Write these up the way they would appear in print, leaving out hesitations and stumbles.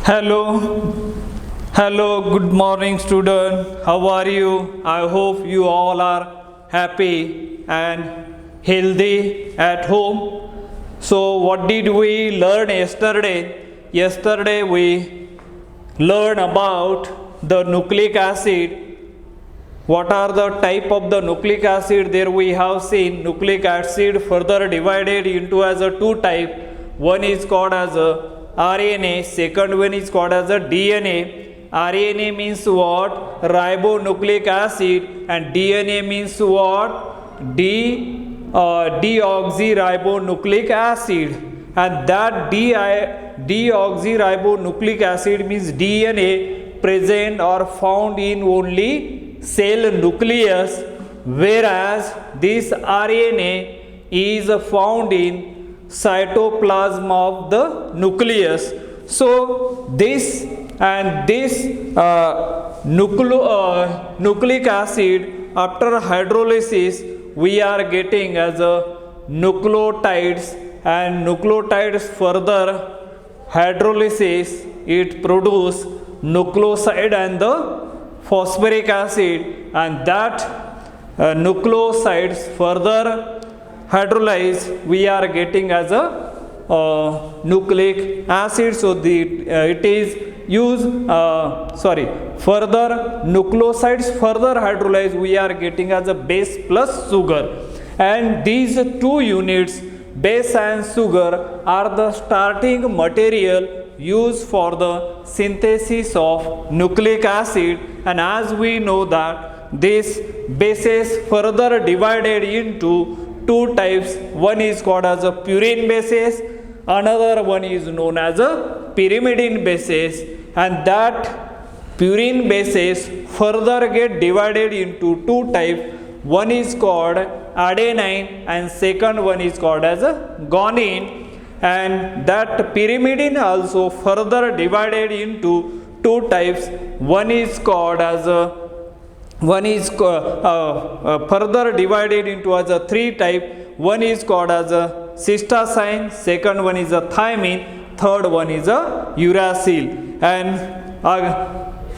Hello, good morning student. How are you? I hope you all are happy and healthy at home. So what did we learn yesterday? Yesterday we learned about the nucleic acid. What are the type of the nucleic acid? There we have seen nucleic acid further divided into as a two type. One is called as a RNA, second one is called as a DNA. RNA means what? Ribonucleic acid, and DNA means what? Deoxyribonucleic acid. And that deoxyribonucleic acid means DNA present or found in only cell nucleus, whereas this RNA is found in cytoplasm of the nucleus. So this nucleic acid, after hydrolysis we are getting as a nucleotides, and nucleotides further hydrolysis it produce nucleoside and the phosphoric acid, and that nucleosides further hydrolyze we are getting as a nucleic acid. So it is used further nucleosides further hydrolyze we are getting as a base plus sugar, and these two units, base and sugar, are the starting material used for the synthesis of nucleic acid. And as we know that this bases further divided into two types. One is called as a purine bases, another one is known as a pyrimidine bases, and that purine bases further get divided into two types. One is called adenine and second one is called as a guanine, and that pyrimidine also further divided into two types. One is called as a further divided into as a three type. One is called as a cysteine, second one is a thymine, third one is a uracil. And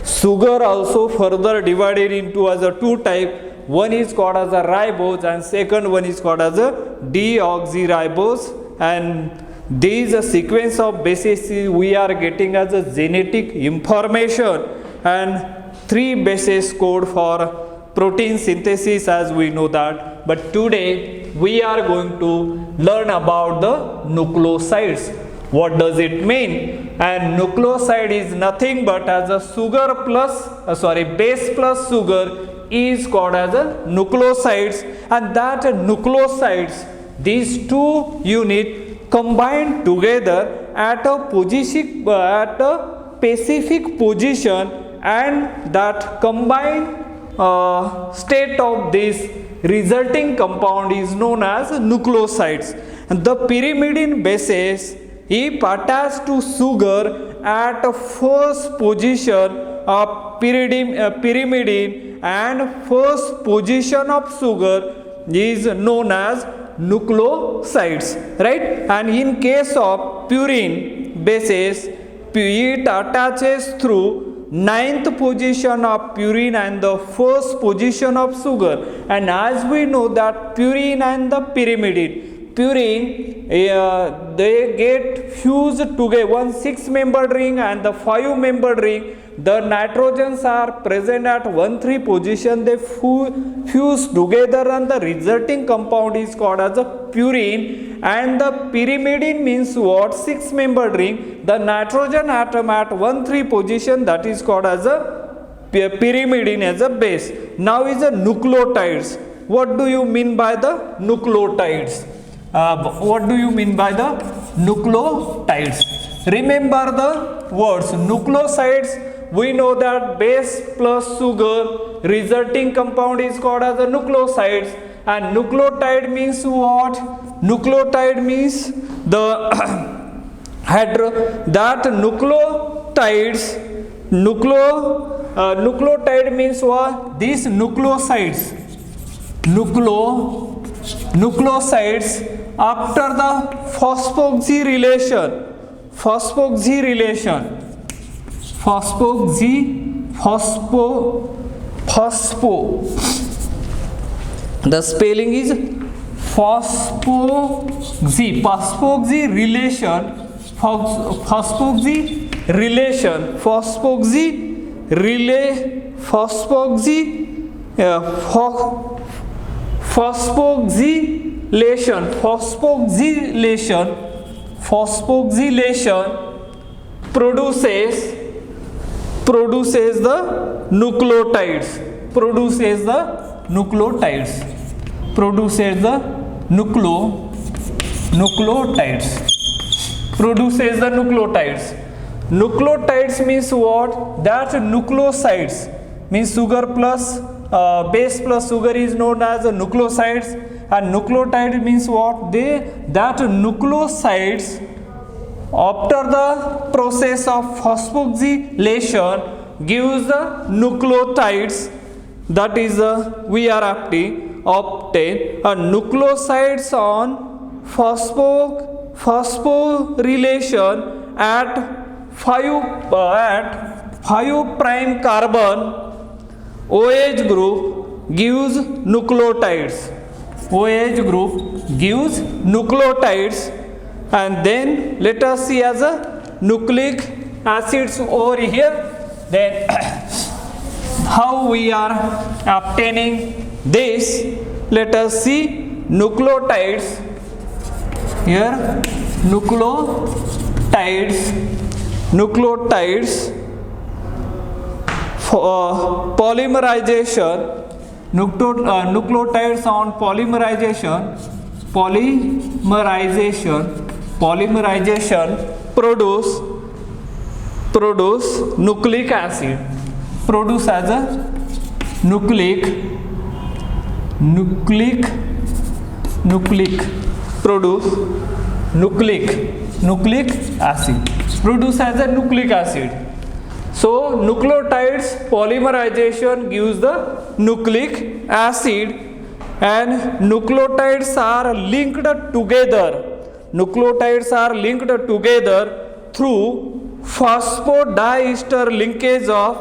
sugar also further divided into as a two type. One is called as a ribose and second one is called as a deoxyribose. And these sequence of bases we are getting as a genetic information, and three bases code for protein synthesis as we know that. But today we are going to learn about the nucleosides. What does it mean? And nucleoside is nothing but as a base plus sugar is called as a nucleosides, and that nucleosides, these two units combined together at a specific position, and that combined state of this resulting compound is known as nucleosides. And the pyrimidine bases, if attached to sugar at first position of pyrimidine and first position of sugar, is known as nucleosides, right? And in case of purine bases, it attaches through ninth position of purine and the first position of sugar. And as we know that purine and the purine, they get fused together, one 6-membered ring and the 5-membered ring. The nitrogens are present at 1,3 position, they fuse together and the resulting compound is called as a purine. And the pyrimidine means what? 6-membered ring. The nitrogen atom at 1,3 position, that is called as a pyrimidine as a base. Now is the nucleotides. What do you mean by the nucleotides? What do you mean by the nucleotides? Remember the words nucleosides. We know that base plus sugar resulting compound is called as a nucleosides. And nucleotide means what? Nucleotide means the nucleotide means what? These nucleosides after the phosphoxy relation the spelling is phosphoxy. Phosphogylation produces the nucleotides. Produces the nucleotides. Nucleotides means what? That nucleosides means sugar plus base plus sugar is known as nucleosides, and nucleotide means what? That nucleosides, after the process of phosphogylation, gives the nucleotides. That is we are obtain nucleosides on phosphorylation at 5 prime carbon. OH group gives nucleotides. And then let us see as a nucleic acids over here. Then how we are obtaining this? Let us see nucleotides. Here nucleotides for polymerization. Nucleotides on polymerization produce nucleic acid. Produce as a nucleic produce nucleic acid. Produce as a nucleic acid. So nucleotides polymerization gives the nucleic acid, and nucleotides are linked together through phosphodiester linkage of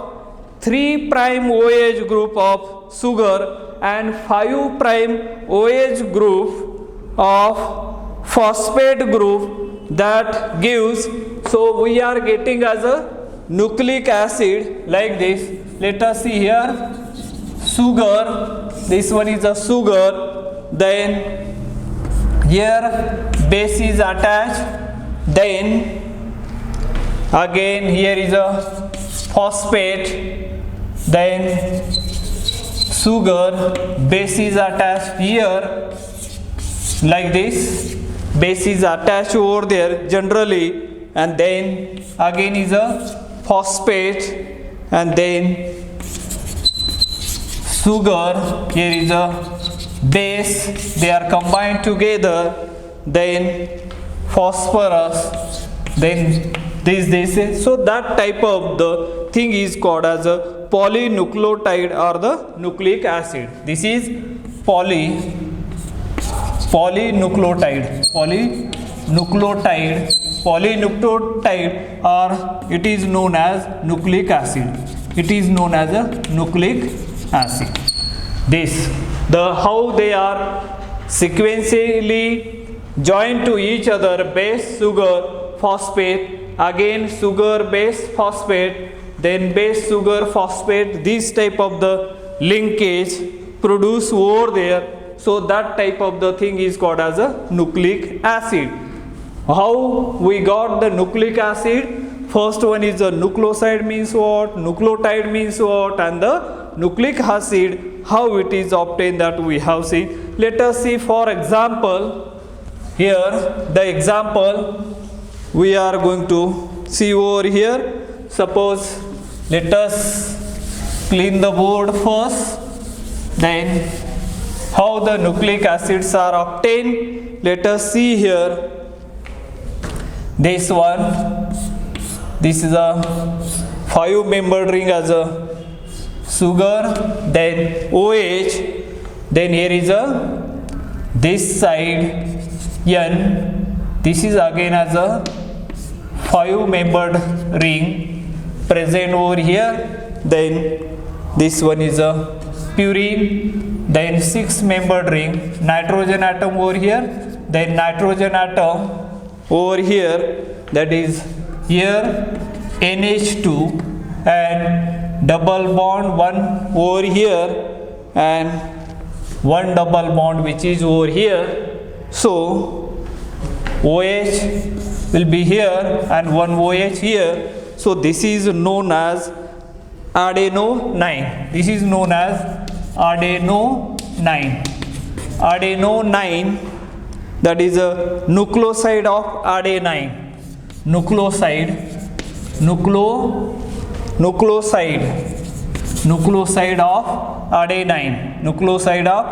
3 prime OH group of sugar and 5 prime OH group of phosphate group. That gives, so we are getting as a nucleic acid like this. Let us see here sugar. This one is a sugar. Then here base is attached. Then again here is a phosphate. Then sugar, base is attached here like this. Base is attached over there generally, and then again is a phosphate, and then sugar, here is a base, they are combined together, then phosphorus, then this. So that type of the thing is called as a polynucleotide or the nucleic acid. This is polynucleotide, or it is known as nucleic acid. This, how they are sequentially joined to each other: base, sugar, phosphate, again sugar, base, phosphate, then base, sugar, phosphate. This type of the linkage produce over there. So that type of the thing is called as a nucleic acid. How we got the nucleic acid? First one is the nucleoside means what, nucleotide means what, and the nucleic acid, how it is obtained, that we have seen. Let us see, for example, here the example we are going to see over here. Suppose, let us clean the board first, then how the nucleic acids are obtained. Let us see here. This one, this is a 5-membered ring as a sugar, then OH, then here is a this side N, this is again as a 5-membered ring, present over here. Then this one is a purine, then 6 membered ring, nitrogen atom over here, then nitrogen atom over here, that is here NH2, and double bond one over here and one double bond which is over here. So OH will be here and one OH here. So this is known as adeno-9. This is known as adeno-9. Adeno-9, that is a nucleoside of adenine. Nucleoside of adenine. Nucleoside of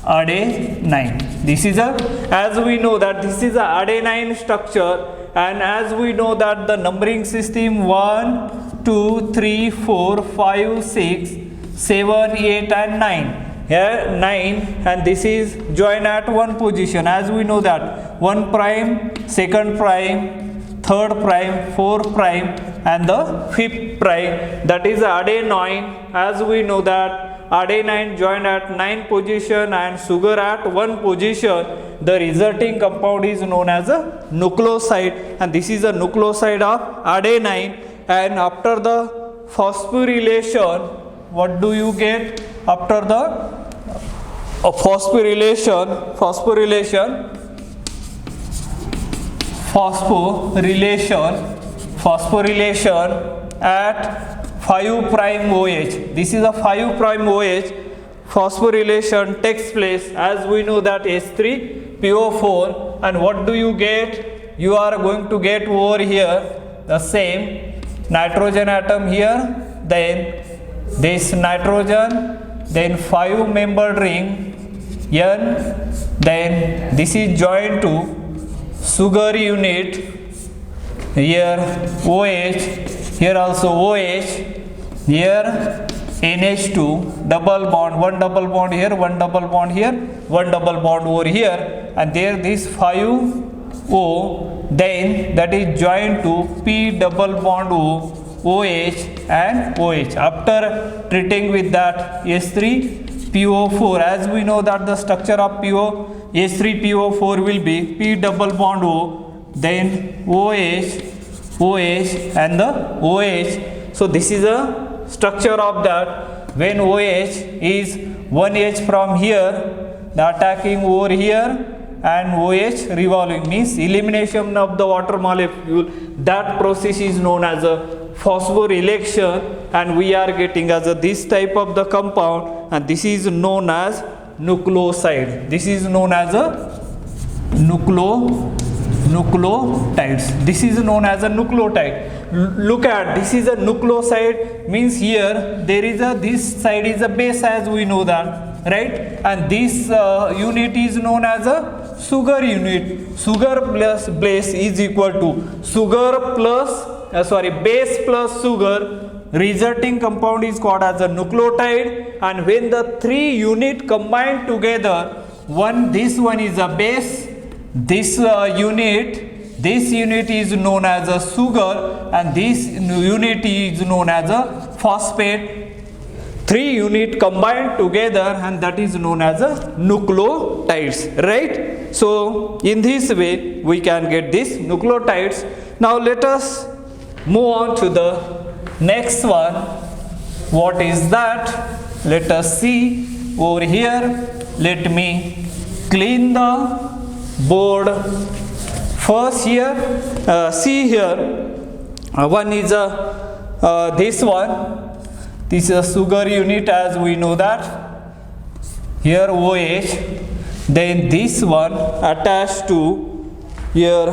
adenine. This is a, as we know that this is a adenine structure, and as we know that the numbering system 1, 2, 3, 4, 5, 6, 7, 8 and 9. Here 9, and this is joined at one position. As we know that 1 prime, 2nd prime, 3rd prime, 4th prime and the 5th prime, that is adenine. As we know that adenine joined at 9 position and sugar at 1 position, the resulting compound is known as a nucleoside, and this is a nucleoside of adenine. And after the phosphorylation, what do you get after the phosphorylation at 5 prime OH. This is a 5 prime OH. Phosphorylation takes place. As we know that H3PO4, and what do you get? You are going to get over here the same nitrogen atom here, then this nitrogen, then 5 membered ring N, then this is joined to sugar unit, here OH, here also OH, here NH2, double bond, one double bond here, one double bond here, one double bond over here, and there this 5O, then that is joined to P double bond O, OH and OH. After treating with that H3PO4, as we know that the structure of H3PO4 will be P double bond O, then OH, OH and the OH. So this is a structure of that. When OH is 1H from here, the attacking over here, and OH revolving, means elimination of the water molecule. That process is known as a phosphorylation, and we are getting as a this type of the compound, and this is known as nucleoside. This is known as a nucleotides. This is known as a nucleotide. Look at, this is a nucleoside, means here there is a, this side is a base, as we know that, right? And this unit is known as a sugar unit. Sugar plus base is equal to sugar plus base plus sugar, resulting compound is called as a nucleotide. And when the 3 unit combine together, this one is a base, this unit is known as a sugar, and this unit is known as a phosphate. 3 unit combined together, and that is known as a nucleotides, right? So in this way we can get this nucleotides. Now let us move on to the next one. What is that? Let us see over here. Let me clean the board. First here, see here, one is this one. This is a sugar unit, as we know that. Here OH, then this one attached to here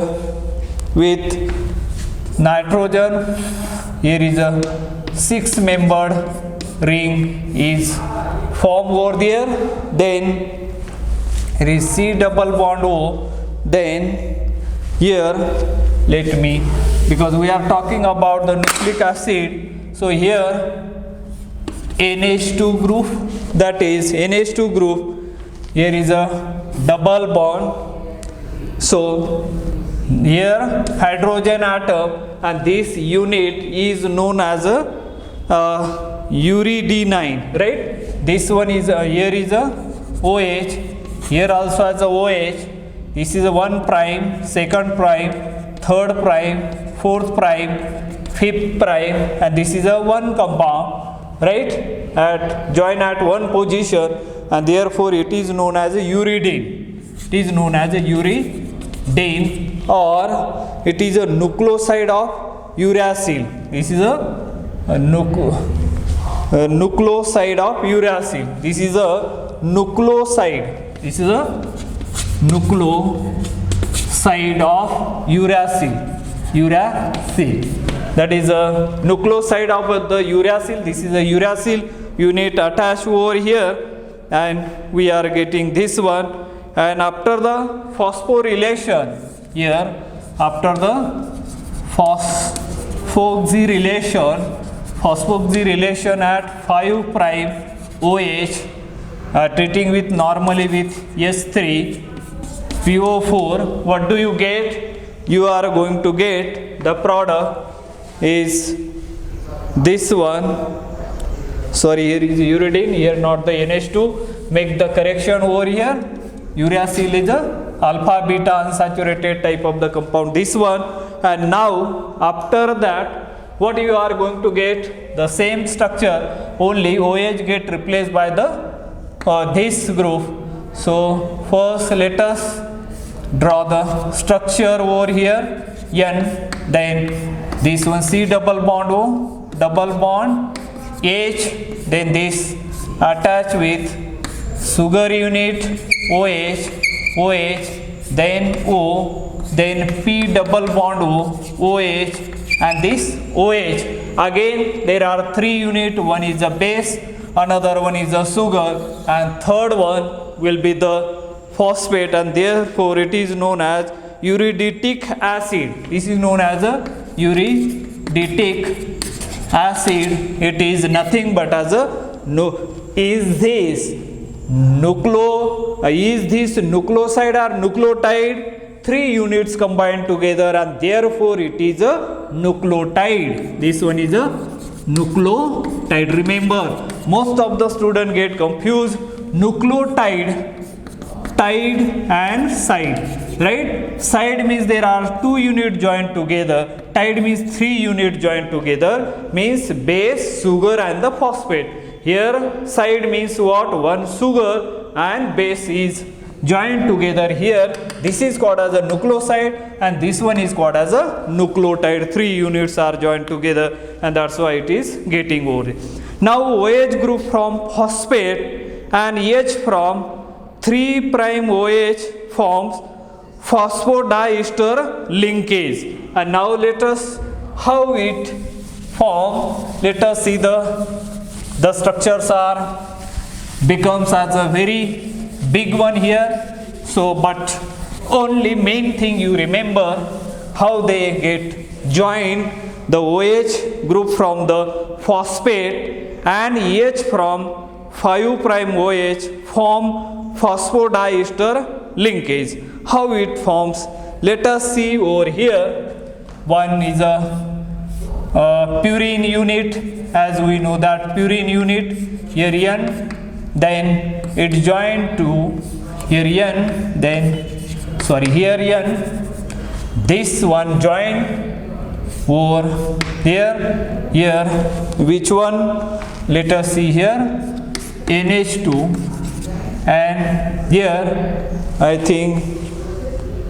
with nitrogen. Here is a 6 membered ring is formed over there. Then here is C double bond O. Then here, let me, because we are talking about the nucleic acid, so here NH2 group, that is NH2 group, here is a double bond, So here hydrogen atom, and this unit is known as a uridine, right? This one is here is a OH, here also as a OH. This is a 1 prime, 2nd prime, 3rd prime, 4th prime, 5th prime, and this is a 1 compound, right? At join at one position, and therefore it is known as a uridine. It is known as a uridine, or it is a nucleoside of uracil. This is a nucleoside of uracil. This is a nucleoside. This is a nucleoside of uracil. That is a nucleoside of the uracil. This is a uracil unit attached over here, and we are getting this one. And after the phosphorylation here, after the phosphoxylation at 5 prime OH, treating with normally with S3 PO4, what do you get? You are going to get the product is this one. Sorry, here is uridine, here not the NH2. Make the correction over here. Uracil is a alpha beta unsaturated type of the compound, this one. And now after that, what you are going to get? The same structure, only OH get replaced by the this group. So first let us draw the structure over here, N, then this one C double bond O, double bond H, then this attach with sugar unit OH, then O, then P double bond OH, and this OH. Again there are 3 units, one is a base, another one is a sugar, and third one will be the phosphate, and therefore it is known as uriditic acid. This is known as a uriditic acid. It is nothing but as a is this nucleoside or nucleotide? 3 units combined together, and therefore it is a nucleotide. This one is a nucleotide. Remember, most of the students get confused nucleotide, tide and side, right? Side means there are 2 units joined together, tide means 3 units joined together, means base, sugar and the phosphate. Here side means what? 1 sugar and base is joined together. Here this is called as a nucleoside, and this one is called as a nucleotide. 3 units are joined together, and that's why it is getting over. Now OH group from phosphate and H from 3 prime OH forms phosphodiester linkage. And now let us how it forms. Let us see the structures are becomes as a very big one here. So but only main thing you remember how they get joined. The OH group from the phosphate and H from 5 prime OH form phosphodiester linkage. How it forms? Let us see over here. One is a purine unit, as we know that purine unit, here N, then it joined to here N, then sorry here N, this one joined over here, which one? Let us see here, NH2, and here I think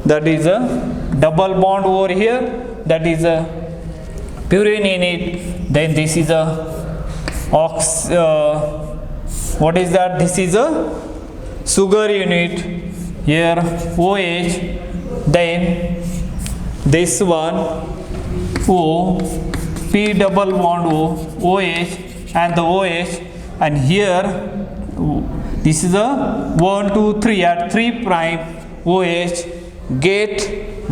that is a double bond over here, that is a purine unit. Then this is a what is that? This is a sugar unit, here OH, then this one O, P double bond O, OH and the OH, and here this is a 1, 2, 3 at 3 prime OH get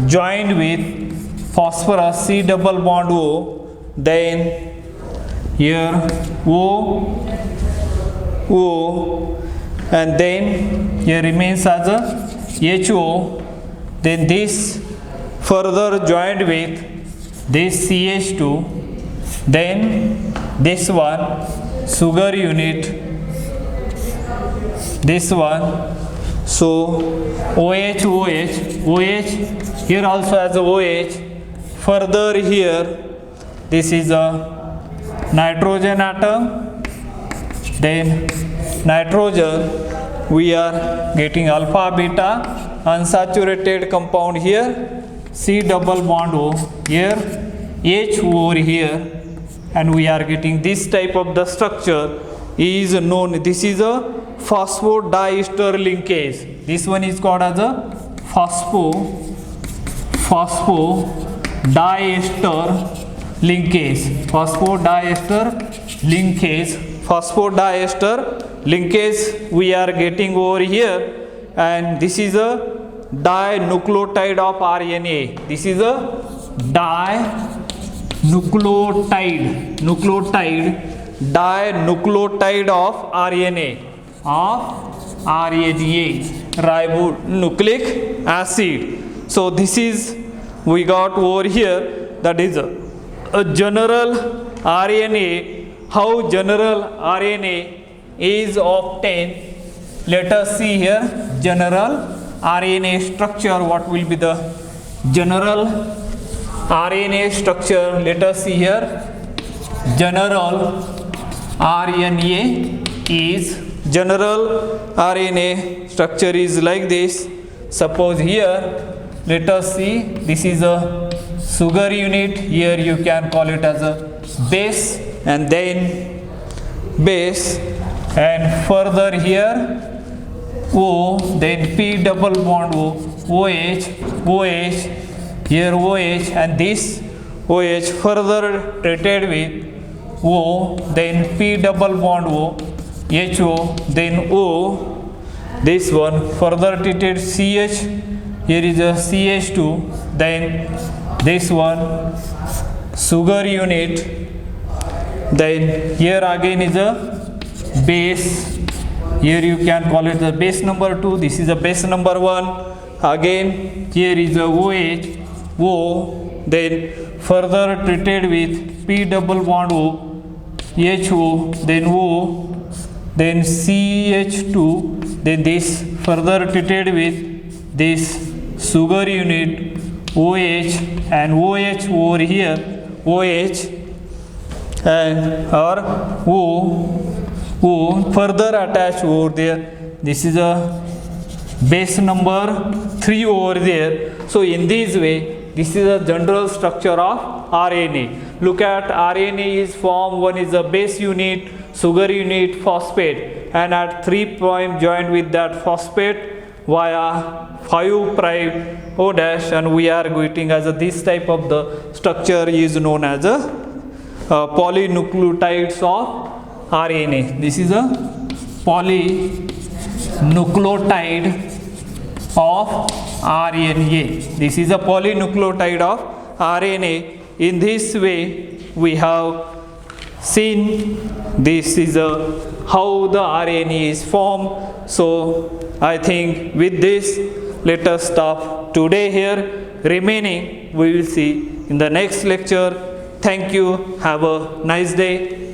joined with phosphorus C double bond O, then here O, and then here remains as a HO, then this further joined with this CH2, then this one sugar unit, this one, so OH, OH, OH, here also has a OH, further here this is a nitrogen atom, then nitrogen we are getting alpha beta unsaturated compound here, C double bond O here, H over here, and we are getting this type of the structure is known, this is a phosphodiester linkage. This one is called as a phosphodiester linkage. Phosphodiester linkage we are getting over here, and this is a dinucleotide of RNA. This is a dinucleotide of RNA, ribonucleic acid. So this is we got over here, that is a general RNA. How general RNA is obtained? Let us see here general RNA structure. What will be the general RNA structure? Let us see here. General RNA structure is like this. Suppose here, let us see, this is a sugar unit. Here you can call it as a base, and then base, and further here O, then P double bond O, OH, OH, here OH, and this OH further treated with O, then P double bond O, HO, then O, this one further treated CH, here is a CH2, then this one sugar unit, then here again is a base, here you can call it the base number 2, this is a base number 1, again here is a OH, O, then further treated with P double bond O, HO, then O, then CH2, then this further treated with this sugar unit OH, and OH over here, OH, and or O further attached over there. This is a base number 3 over there. So in this way, this is a general structure of RNA. Look at RNA is formed, one is a base unit, sugar unit, phosphate, and at 3' joined with that phosphate via 5' O dash, and we are getting as a this type of the structure is known as a polynucleotides of RNA. This is a polynucleotide of RNA. This is a polynucleotide of RNA. In this way, we have seen this is how the RNA is formed. So I think with this, let us stop today here. Remaining we will see in the next lecture. Thank you. Have a nice day.